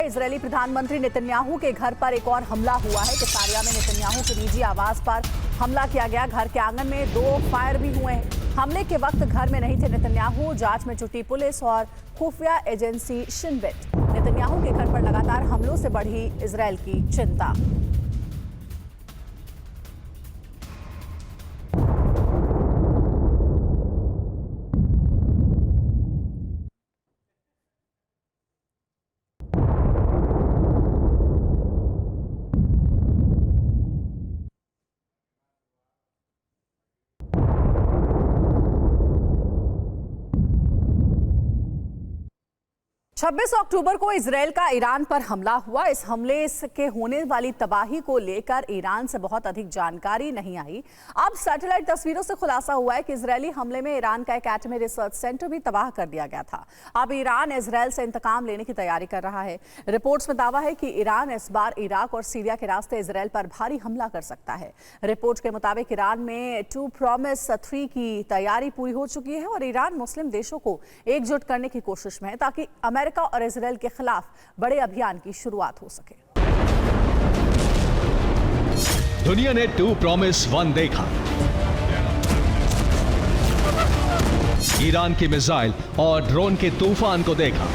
Israeli प्रधानमंत्री Netanyahu के घर पर एक और हमला हुआ है। किसारिया में नेतन्याहू के निजी आवास पर हमला किया गया। घर के आंगन में 2 फायर भी हुए हैं। हमले के वक्त घर में नहीं थे नेतन्याहू। जांच में जुटी पुलिस और खुफिया एजेंसी शिन बेट। नेतन्याहू के घर पर लगातार हमलों से बढ़ी इजरायल की चिंता। 26 अक्टूबर को इजरायल का ईरान पर हमला हुआ। इस हमले के होने वाली तबाही को लेकर ईरान से बहुत अधिक जानकारी नहीं आई। अब सैटेलाइट तस्वीरों से खुलासा हुआ है कि इजरायली हमले में ईरान का एक एटमी रिसर्च सेंटर भी तबाह कर दिया गया था। अब ईरान इजरायल से इंतकाम लेने की तैयारी कर रहा है। रिपोर्ट्स में दावा है कि ईरान इस बार इराक और सीरिया के रास्ते इजरायल पर भारी हमला कर सकता है। रिपोर्ट के मुताबिक ईरान में 2 प्रॉमिस 3 की तैयारी पूरी हो चुकी है और ईरान मुस्लिम देशों को एकजुट करने की कोशिश में है ताकि अमेरिका और इजरायल के खिलाफ बड़े अभियान की शुरुआत हो सके। दुनिया ने 2 प्रॉमिस 1 देखा। ईरान की मिसाइल और ड्रोन के तूफान को देखा।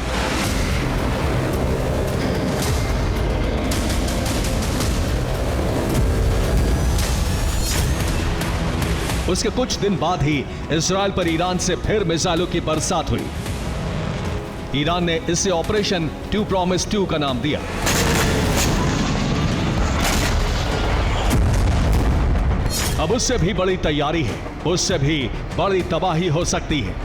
उसके कुछ दिन बाद ही इजरायल पर ईरान से फिर मिसाइलों की बरसात हुई। ईरान ने इसे ऑपरेशन 2 प्रॉमिस 2 का नाम दिया। अब उससे भी बड़ी तैयारी है, उससे भी बड़ी तबाही हो सकती है।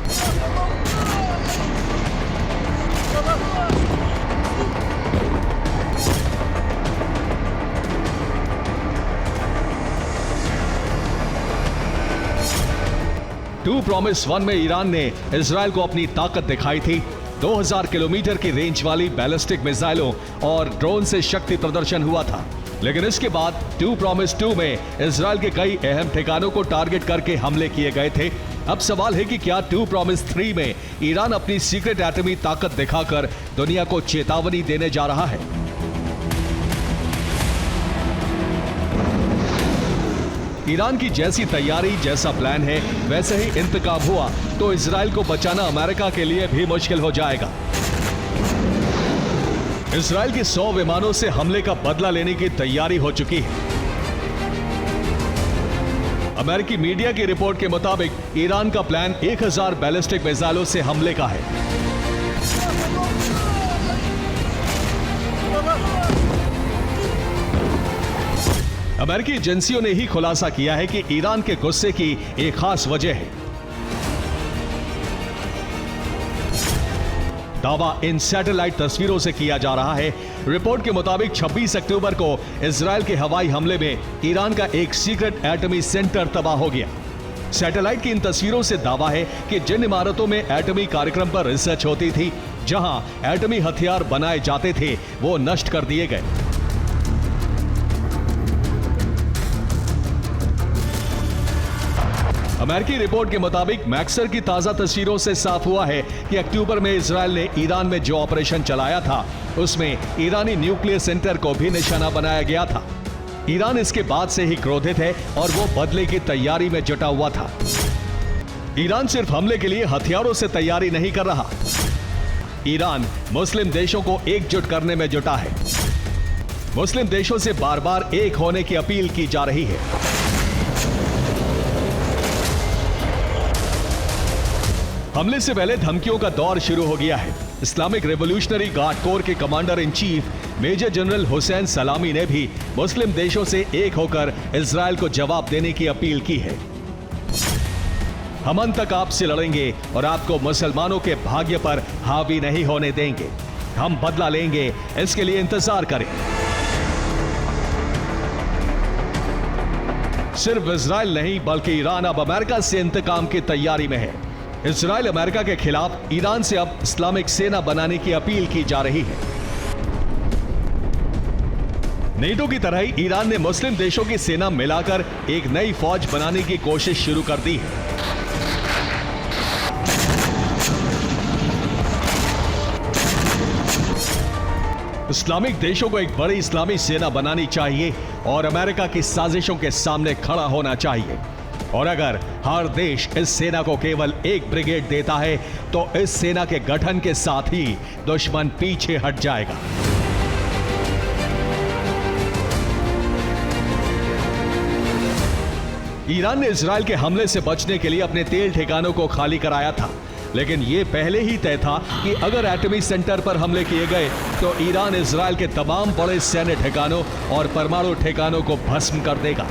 टू प्रॉमिस 1 में ईरान ने इजरायल को अपनी ताकत दिखाई थी। 2000 किलोमीटर की रेंज वाली बैलिस्टिक मिसाइलों और ड्रोन से शक्ति प्रदर्शन हुआ था। लेकिन इसके बाद 2 प्रॉमिस 2 में इजरायल के कई अहम ठिकानों को टारगेट करके हमले किए गए थे। अब सवाल है कि क्या 2 प्रॉमिस 3 में ईरान अपनी सीक्रेट एटमी ताकत दिखाकर दुनिया को चेतावनी देने जा रहा है? ईरान की जैसी तैयारी, जैसा प्लान है, वैसे ही इंतकाम हुआ तो इजरायल को बचाना अमेरिका के लिए भी मुश्किल हो जाएगा। इजरायल के 100 विमानों से हमले का बदला लेने की तैयारी हो चुकी है। अमेरिकी मीडिया की रिपोर्ट के मुताबिक ईरान का प्लान 1000 बैलिस्टिक मिसाइलों से हमले का है। अमेरिकी एजेंसियों ने ही खुलासा किया है कि ईरान के गुस्से की एक खास वजह है। दावा इन सैटेलाइट तस्वीरों से किया जा रहा है। रिपोर्ट के मुताबिक 26 अक्टूबर को इजरायल के हवाई हमले में ईरान का एक सीक्रेट एटमी सेंटर तबाह हो गया। सैटेलाइट की इन तस्वीरों से दावा है कि जिन इमारतों में एटमी कार्यक्रम पर रिसर्च होती थी, जहां एटमी हथियार बनाए जाते थे, वो नष्ट कर दिए गए। अमेरिकी रिपोर्ट के मुताबिक मैक्सर की ताजा तस्वीरों से साफ हुआ है कि अक्टूबर में इजरायल ने ईरान में जो ऑपरेशन चलाया था, उसमें ईरानी न्यूक्लियर सेंटर को भी निशाना बनाया गया था। ईरान इसके बाद से ही क्रोधित है और वो बदले की तैयारी में जुटा हुआ था। ईरान सिर्फ हमले के लिए हथियारों से तैयारी नहीं कर रहा। ईरान मुस्लिम देशों को एकजुट करने में जुटा है। मुस्लिम देशों से बार बार एक होने की अपील की जा रही है। हमले से पहले धमकियों का दौर शुरू हो गया है। इस्लामिक रिवॉल्यूशनरी गार्ड कोर के commander in chief major general Hussein Salami ने भी मुस्लिम देशों से एक होकर इजरायल को जवाब देने की अपील की है। हम अंत तक आपसे लड़ेंगे और आपको मुसलमानों के भाग्य पर हावी नहीं होने देंगे। हम बदला लेंगे, इसके लिए इंतजार करें। सिर्फ इजरायल नहीं बल्कि ईरान अब अमेरिका से इंतकाम की तैयारी में है। इजरायल अमेरिका के खिलाफ ईरान से अब इस्लामिक सेना बनाने की अपील की जा रही है। नेटो की तरह ही ईरान ने मुस्लिम देशों की सेना मिलाकर एक नई फौज बनाने की कोशिश शुरू कर दी है। इस्लामिक देशों को एक बड़ी इस्लामी सेना बनानी चाहिए और अमेरिका की साजिशों के सामने खड़ा होना चाहिए। और अगर हर देश इस सेना को केवल एक ब्रिगेड देता है तो इस सेना के गठन के साथ ही दुश्मन पीछे हट जाएगा। ईरान ने इजराइल के हमले से बचने के लिए अपने तेल ठिकानों को खाली कराया था, लेकिन यह पहले ही तय था कि अगर एटमी सेंटर पर हमले किए गए तो ईरान इजराइल के तमाम बड़े सैन्य ठिकानों और परमाणु ठिकानों को भस्म कर देगा।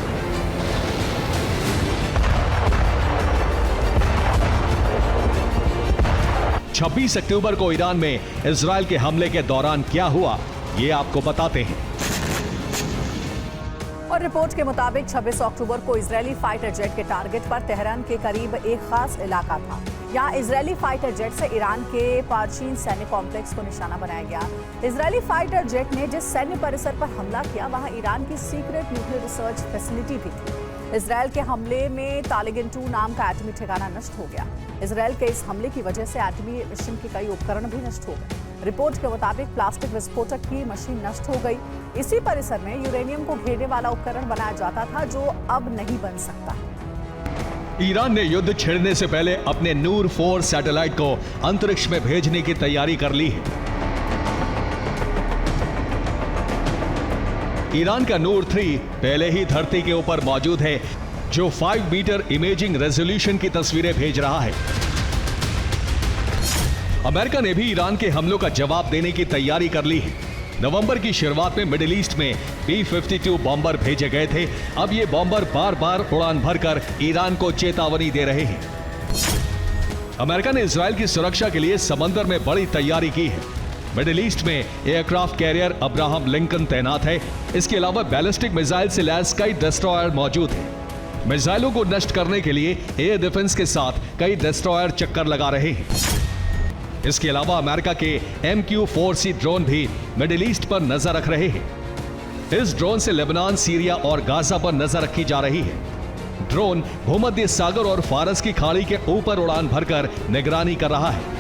छब्बीस अक्टूबर को ईरान में इजराइल के हमले के दौरान क्या हुआ, ये आपको बताते हैं। और रिपोर्ट के मुताबिक 26 अक्टूबर को इजरायली फाइटर जेट के टारगेट पर तेहरान के करीब एक खास इलाका था। यहाँ इजरायली फाइटर जेट से ईरान के पारचीन सैन्य कॉम्प्लेक्स को निशाना बनाया गया। इजरायली फाइटर जेट ने जिस सैन्य परिसर पर हमला किया वहाँ ईरान की सीक्रेट न्यूक्लियर रिसर्च फैसिलिटी भी थी। इजरायल के हमले में तालिगिन 2 नाम का एटमी ठिकाना नष्ट हो गया। इजरायल के इस हमले की वजह से एटमी मिशन के कई उपकरण भी नष्ट हो गए। रिपोर्ट के मुताबिक प्लास्टिक विस्फोटक की मशीन नष्ट हो गई। इसी परिसर में यूरेनियम को घेरने वाला उपकरण बनाया जाता था जो अब नहीं बन सकता। ईरान ने युद्ध छिड़ने से पहले अपने नूर 4 सैटेलाइट को अंतरिक्ष में भेजने की तैयारी कर ली है। ईरान का नूर 3 पहले ही धरती के ऊपर मौजूद है, जो 5 मीटर इमेजिंग रेजोल्यूशन की तस्वीरें भेज रहा है। अमेरिका ने भी ईरान के हमलों का जवाब देने की तैयारी कर ली है। नवंबर की शुरुआत में मिडिल ईस्ट में B-52 बॉम्बर भेजे गए थे। अब ये बॉम्बर बार बार उड़ान भरकर ईरान को चेतावनी दे रहे हैं। अमेरिका ने इजराइल की सुरक्षा के लिए समंदर में बड़ी तैयारी की है। मिडिल ईस्ट में एयरक्राफ्ट कैरियर अब्राहम लिंकन तैनात है। इसके अलावा बैलिस्टिक मिसाइल से लैस कई डिस्ट्रॉयर मौजूद है। मिसाइलों को नष्ट करने के लिए एयर डिफेंस के साथ कई डिस्ट्रॉयर चक्कर लगा रहे हैं। इसके अलावा अमेरिका के MQ-4C ड्रोन भी मिडिल ईस्ट पर नजर रख रहे हैं। इस ड्रोन से लेबनान, सीरिया और गाजा पर नजर रखी जा रही है। ड्रोन भूमध्य सागर और फारस की खाड़ी के ऊपर उड़ान भरकर निगरानी कर रहा है।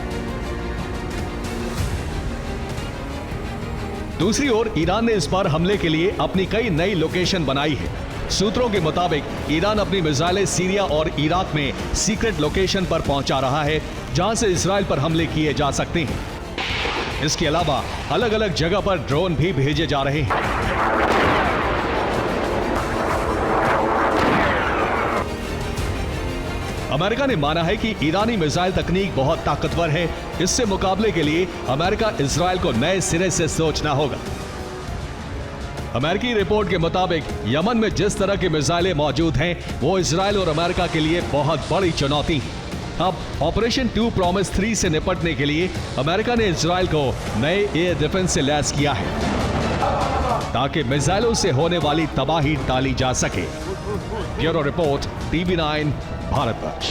दूसरी ओर ईरान ने इस बार हमले के लिए अपनी कई नई लोकेशन बनाई है। सूत्रों के मुताबिक ईरान अपनी मिसाइलें सीरिया और इराक में सीक्रेट लोकेशन पर पहुंचा रहा है, जहां से इजराइल पर हमले किए जा सकते हैं। इसके अलावा अलग अलग जगह पर ड्रोन भी भेजे जा रहे हैं। अमेरिका ने माना है कि ईरानी मिसाइल तकनीक बहुत ताकतवर है। इससे मुकाबले के लिए अमेरिका इजराइल को नए सिरे से सोचना होगा। अमेरिकी रिपोर्ट के मुताबिक यमन में जिस तरह की मिसाइलें मौजूद हैं, वो इजराइल और अमेरिका के लिए बहुत बड़ी चुनौती है। अब ऑपरेशन 2 प्रॉमिस 3 से निपटने के लिए अमेरिका ने इजराइल को नए एयर डिफेंस से लैस किया है, ताकि मिसाइलों से होने वाली तबाही टाली जा सके। Bureau report, TV9 Bharatvarsh.